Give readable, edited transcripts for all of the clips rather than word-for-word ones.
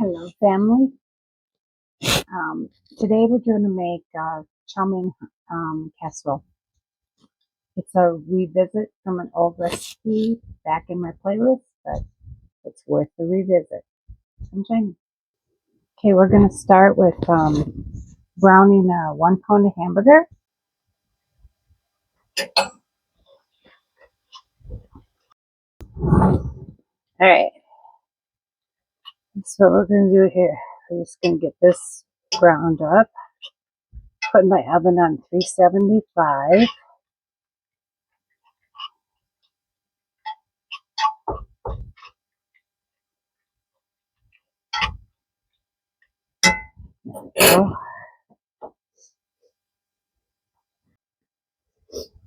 Hello, family. Today we're going to make chow mein casserole. It's a revisit from an old recipe back in my playlist, but it's worth the revisit. Enjoy. Okay, we're going to start with browning a 1 pound hamburger. All right, that's what we're going to do here. We're just going to get this browned up. Put my oven on 375.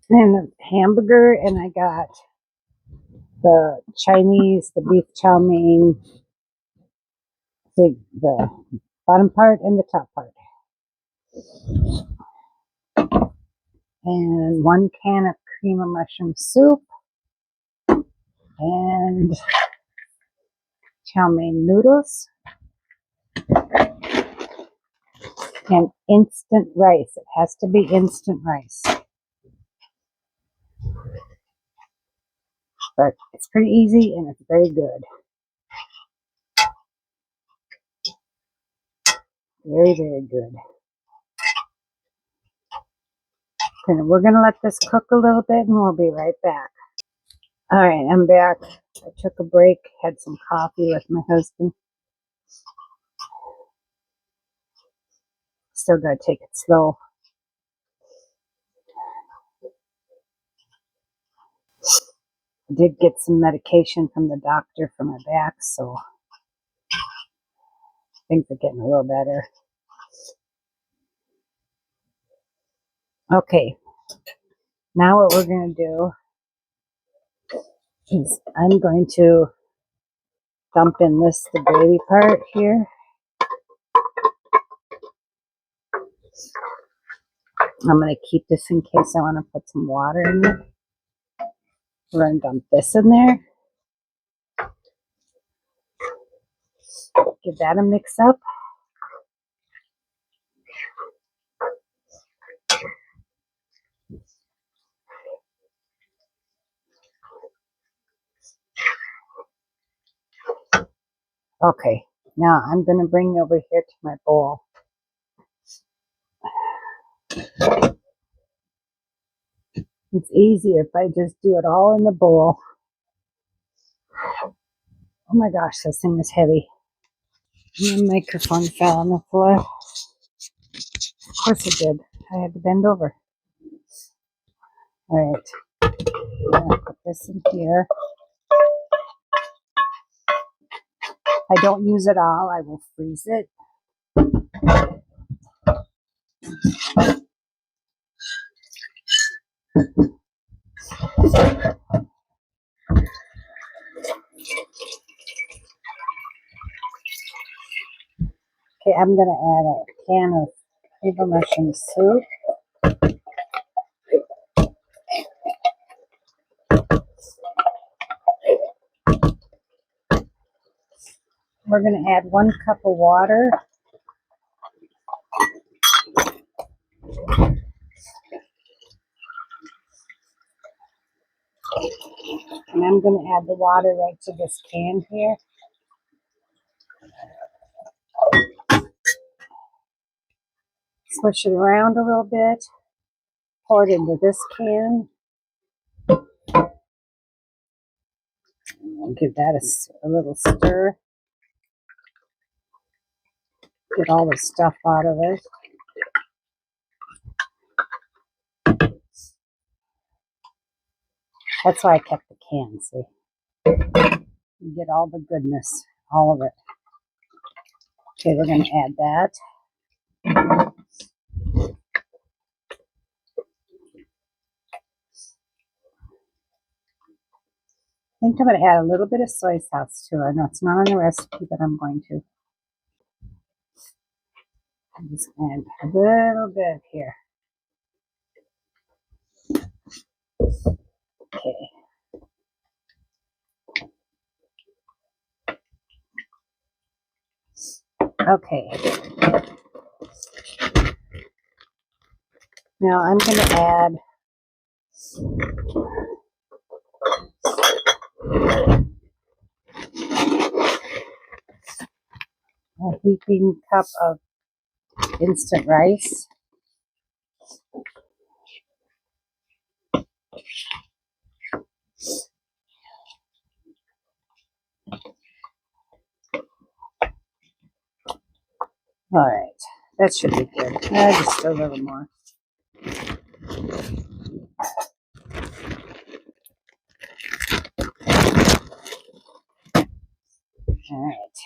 And the hamburger, and I got the Chinese, the beef chow mein, the bottom part and the top part. And 1 can of cream of mushroom soup. And chow mein noodles. And instant rice. It has to be instant rice. But it's pretty easy and it's very good. Very, very good. And we're going to let this cook a little bit and we'll be right back. Alright, I'm back. I took a break, had some coffee with my husband. Still got to take it slow. I did get some medication from the doctor for my back, so things are getting a little better. Okay, now what we're going to do is I'm going to dump in the gravy part here. I'm going to keep this in case I want to put some water in it. We're going to dump this in there. Give that a mix up. Okay, now I'm going to bring over here to my bowl. It's easier if I just do it all in the bowl. Oh my gosh, this thing is heavy. My microphone fell on the floor. Of course it did. I had to bend over. All right, I'm going to put this in here. If I don't use it all, I will freeze it. Okay, I'm going to add a can of cream of mushroom soup. We're going to add 1 cup of water. And I'm going to add the water right to this can here. Swish it around a little bit. Pour it into this can. And give that a little stir. Get all the stuff out of it. That's why I kept the can, see? You get all the goodness, all of it. Okay, we're going to add that. I think I'm going to add a little bit of soy sauce too. I know it's not on the recipe, but I'm going to. I'm just going to add a little bit here. Okay. Okay. Now I'm going to add a heaping cup of instant rice. All right, that should be good. Just a little more. All right.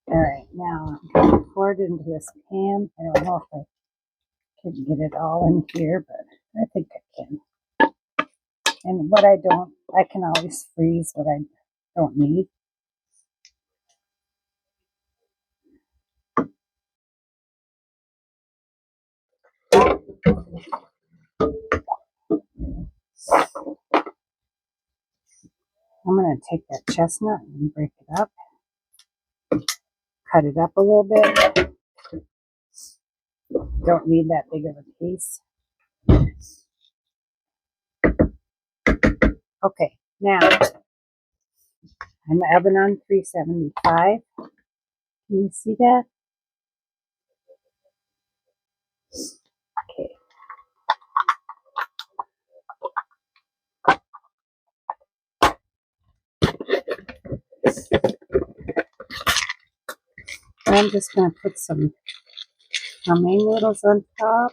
All right, now I'm going to pour it into this pan. I don't know if I can get it all in here, but I think I can. And what I don't, I can always freeze what I don't need. I'm going to take that chestnut and break it up, cut it up a little bit. Don't need that big of a piece. Okay, now I'm the oven on 375. Can you see that? Okay. I'm just going to put some chow mein noodles on top.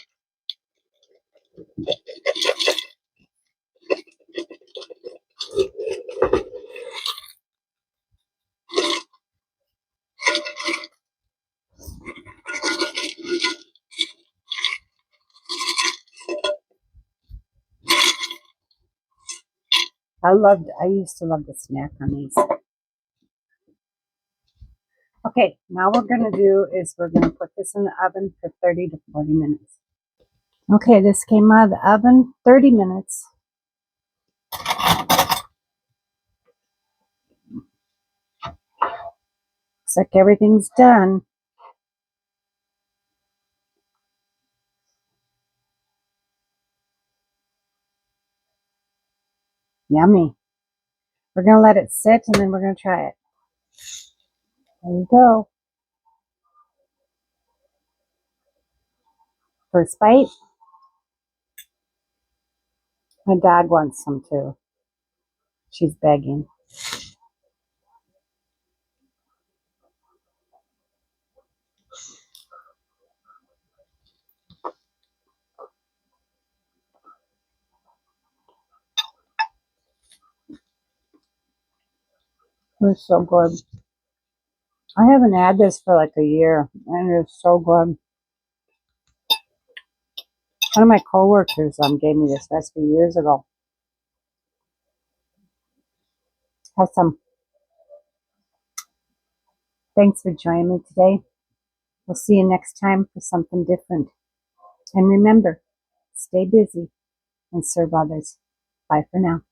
I used to love the snack on these. Okay, now what we're going to do is we're going to put this in the oven for 30 to 40 minutes. Okay, this came out of the oven, 30 minutes. Looks like everything's done. Yummy. We're going to let it sit and then we're going to try it. There you go. First bite. My dog wants some too. She's begging. It's so good. I haven't had this for like a year, and it's so good. One of my coworkers gave me this recipe years ago. Have some. Thanks for joining me today. We'll see you next time for something different. And remember, stay busy and serve others. Bye for now.